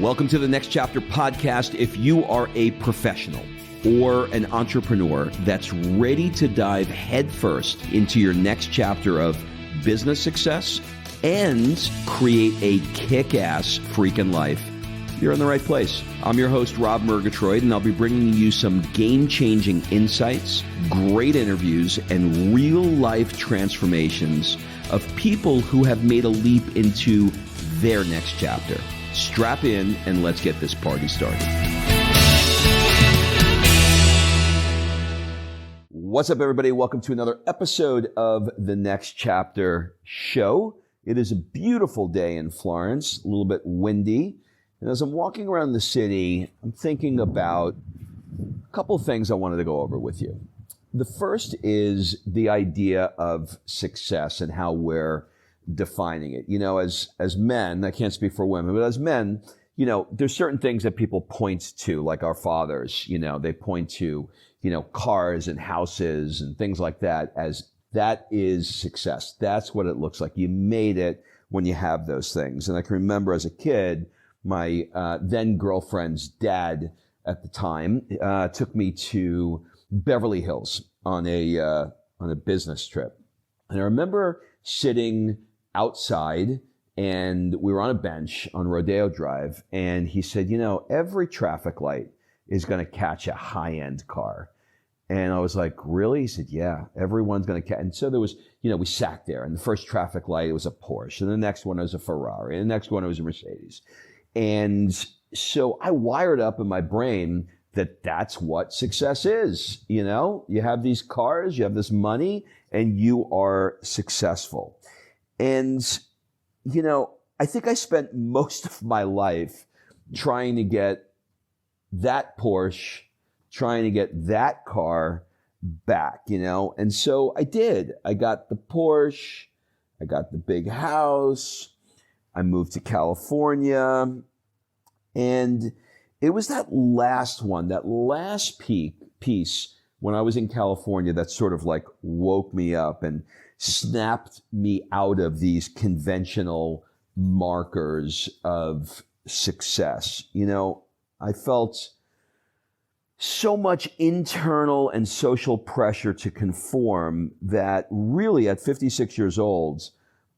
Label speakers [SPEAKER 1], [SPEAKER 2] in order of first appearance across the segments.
[SPEAKER 1] Welcome to the Next Chapter podcast. If you are a professional or an entrepreneur that's ready to dive headfirst into your next chapter of business success and create a kick-ass freaking life, you're in the right place. I'm your host, Rob Murgatroyd, and I'll be bringing you some game-changing insights, great interviews, and real-life transformations of people who have made a leap into their next chapter. Strap in and let's get this party started. What's up, everybody? Welcome to another episode of the Next Chapter show. It is a beautiful day in Florence, a little bit windy. And as I'm walking around the city, I'm thinking about a couple of things I wanted to go over with you. The first is the idea of success and how we're defining it. You know, as men, I can't speak for women, but as men, you know, there's certain things that people point to, like our fathers, you know, they point to, you know, cars and houses and things like that as that is success. That's what it looks like. You made it when you have those things. And I can remember as a kid, my then girlfriend's dad at the time took me to Beverly Hills on a business trip. And I remember sitting outside, and we were on a bench on Rodeo Drive, and he said, you know, every traffic light is going to catch a high-end car. And I was like, really? He said, yeah, everyone's going to catch. And so there was, you know, we sat there, and the first traffic light, it was a Porsche, and the next one was a Ferrari, and the next one was a Mercedes. And so I wired up in my brain that that's what success is. You know, you have these cars, you have this money, and you are successful. And, you know, I think I spent most of my life trying to get that Porsche, trying to get that car back, you know. And so I did. I got the Porsche, I got the big house, I moved to California, and it was that last one, that last piece when I was in California that sort of like woke me up and snapped me out of these conventional markers of success. You know, I felt so much internal and social pressure to conform that really at 56 years old,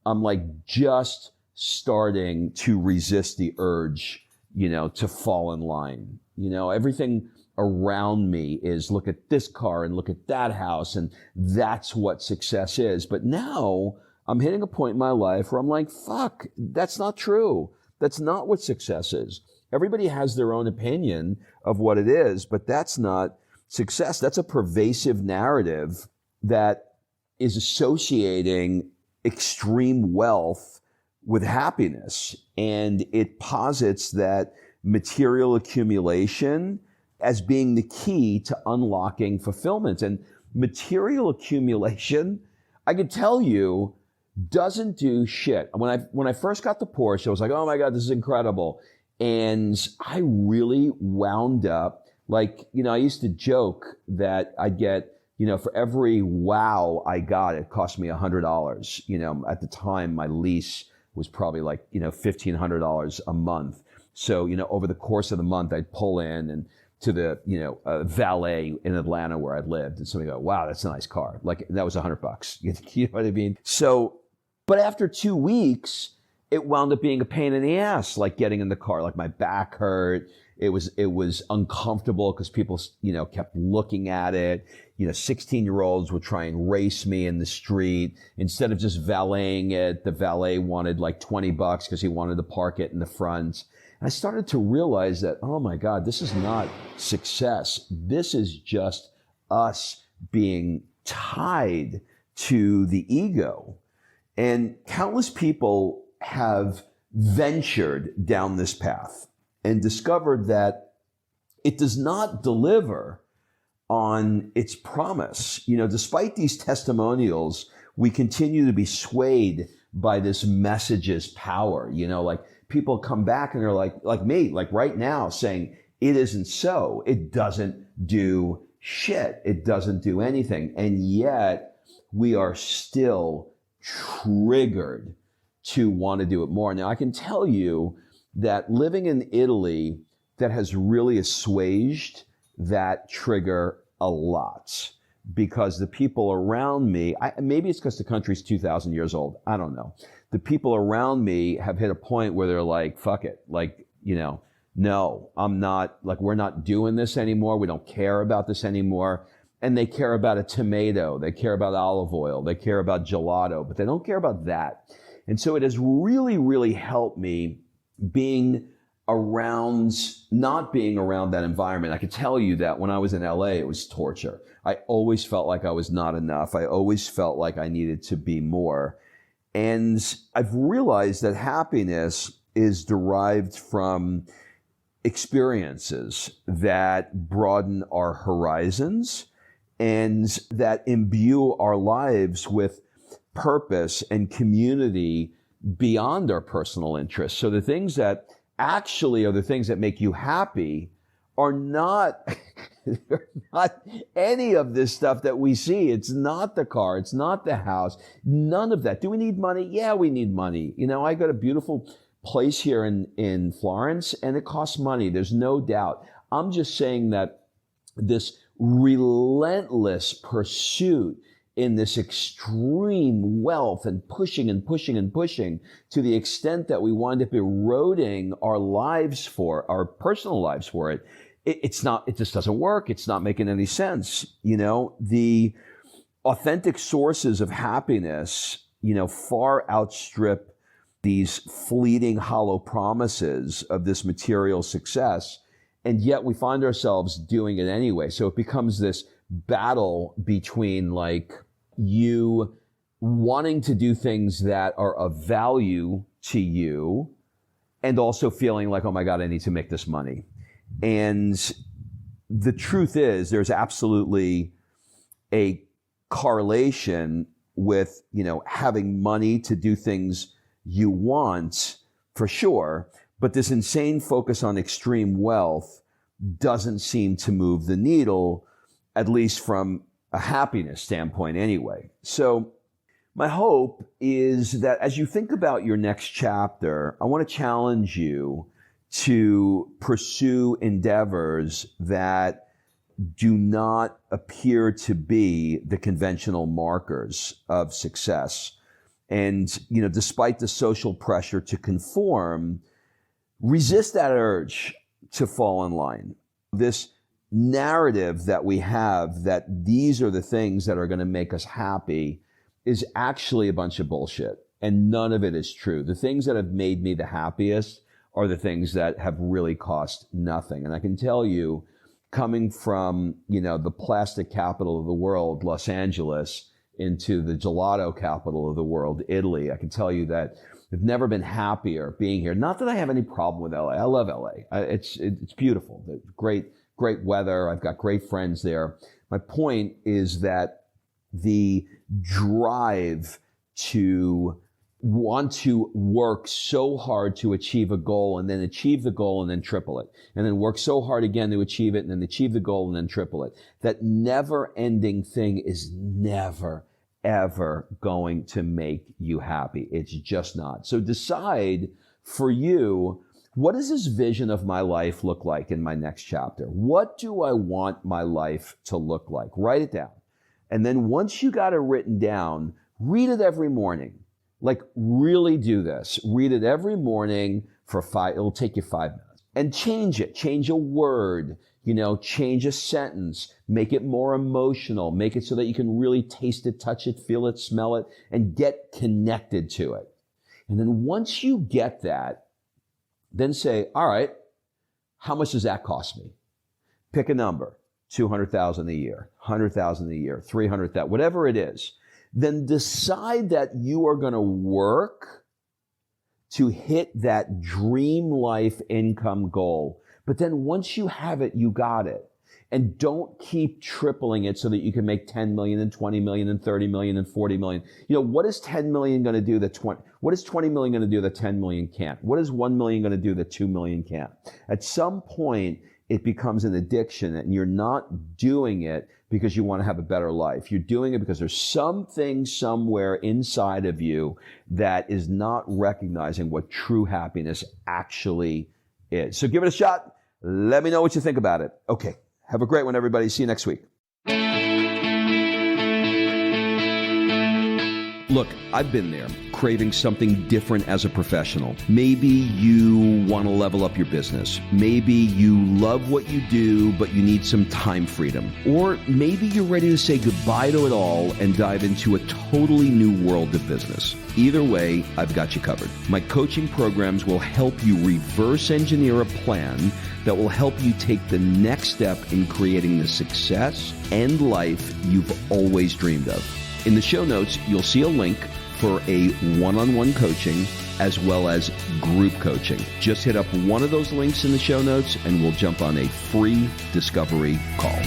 [SPEAKER 1] I'm like just starting to resist the urge, you know, to fall in line. You know, everything around me is look at this car and look at that house, and that's what success is. But now I'm hitting a point in my life where I'm like, fuck, that's not true. That's not what success is. Everybody has their own opinion of what it is, but that's not success. That's a pervasive narrative that is associating extreme wealth with happiness. And it posits that material accumulation as being the key to unlocking fulfillment. And material accumulation, I could tell you, doesn't do shit. When I first got the Porsche, I was like, oh my God, this is incredible. And I really wound up, like, you know, I used to joke that I'd get, you know, for every wow I got, it cost me $100. You know, at the time, my lease was probably like, you know, $1,500 a month. So, you know, over the course of the month, I'd pull in and to the, you know, valet in Atlanta where I lived. And somebody go, wow, that's a nice car. Like, that was $100. You know what I mean? So, but after 2 weeks, it wound up being a pain in the ass, like getting in the car, like my back hurt. It was uncomfortable because people, you know, kept looking at it. You know, 16-year-olds would try and race me in the street. Instead of just valeting it, the valet wanted like $20 because he wanted to park it in the front. And I started to realize that, oh my God, this is not success. This is just us being tied to the ego. And countless people have ventured down this path and discovered that it does not deliver on its promise. You know, despite these testimonials, we continue to be swayed by this message's power. You know, like people come back and they're like me, like right now saying, it isn't so. It doesn't do shit. It doesn't do anything. And yet we are still triggered to want to do it more. Now, I can tell you that living in Italy that has really assuaged that trigger a lot, because the people around me, maybe it's because the country's 2,000 years old. I don't know. The people around me have hit a point where they're like, fuck it. Like, no, I'm not, like, we're not doing this anymore. We don't care about this anymore. And they care about a tomato. They care about olive oil. They care about gelato, but they don't care about that. And so it has really, really helped me not being around that environment. I could tell you that when I was in LA, it was torture. I always felt like I was not enough. I always felt like I needed to be more. And I've realized that happiness is derived from experiences that broaden our horizons and that imbue our lives with purpose and community beyond our personal interests. So the things that actually are the things that make you happy are not, they're not any of this stuff that we see. It's not the car. It's not the house. None of that. Do we need money? Yeah, we need money. I got a beautiful place here in Florence, and it costs money. There's no doubt. I'm just saying that this relentless pursuit in this extreme wealth and pushing and pushing and pushing to the extent that we wind up eroding our personal lives for it. It just doesn't work. It's not making any sense. The authentic sources of happiness, far outstrip these fleeting, hollow promises of this material success. And yet we find ourselves doing it anyway. So it becomes this battle between like you wanting to do things that are of value to you and also feeling like, oh my God, I need to make this money. And the truth is there's absolutely a correlation with, having money to do things you want for sure. But this insane focus on extreme wealth doesn't seem to move the needle, at least from a happiness standpoint anyway. So my hope is that as you think about your next chapter, I want to challenge you to pursue endeavors that do not appear to be the conventional markers of success. And, despite the social pressure to conform, resist that urge to fall in line. This narrative that we have that these are the things that are going to make us happy is actually a bunch of bullshit. And none of it is true. The things that have made me the happiest are the things that have really cost nothing. And I can tell you, coming from, the plastic capital of the world, Los Angeles, into the gelato capital of the world, Italy, I can tell you that I've never been happier being here. Not that I have any problem with LA. I love LA. It's beautiful. Great weather. I've got great friends there. My point is that the drive to want to work so hard to achieve a goal and then achieve the goal and then triple it, and then work so hard again to achieve it and then achieve the goal and then triple it. That never-ending thing is never, ever going to make you happy. It's just not. So decide for you, what does this vision of my life look like in my next chapter? What do I want my life to look like? Write it down. And then once you got it written down, read it every morning. Like, really do this. Read it every morning for it'll take you 5 minutes. And change it. Change a word, change a sentence. Make it more emotional. Make it so that you can really taste it, touch it, feel it, smell it, and get connected to it. And then once you get that, then say, all right, how much does that cost me? Pick a number, 200,000 a year, 100,000 a year, 300,000, whatever it is. Then decide that you are going to work to hit that dream life income goal. But then once you have it, you got it. And don't keep tripling it so that you can make 10 million and 20 million and 30 million and 40 million. What is 10 million going to do that what is 20 million going to do that 10 million can't? What is 1 million going to do that 2 million can't? At some point, it becomes an addiction, and you're not doing it because you want to have a better life. You're doing it because there's something somewhere inside of you that is not recognizing what true happiness actually is. So give it a shot. Let me know what you think about it. Okay. Have a great one, everybody. See you next week. Look, I've been there, craving something different as a professional. Maybe you want to level up your business. Maybe you love what you do, but you need some time freedom. Or maybe you're ready to say goodbye to it all and dive into a totally new world of business. Either way, I've got you covered. My coaching programs will help you reverse engineer a plan that will help you take the next step in creating the success and life you've always dreamed of. In the show notes, you'll see a link for a one-on-one coaching as well as group coaching. Just hit up one of those links in the show notes and we'll jump on a free discovery call.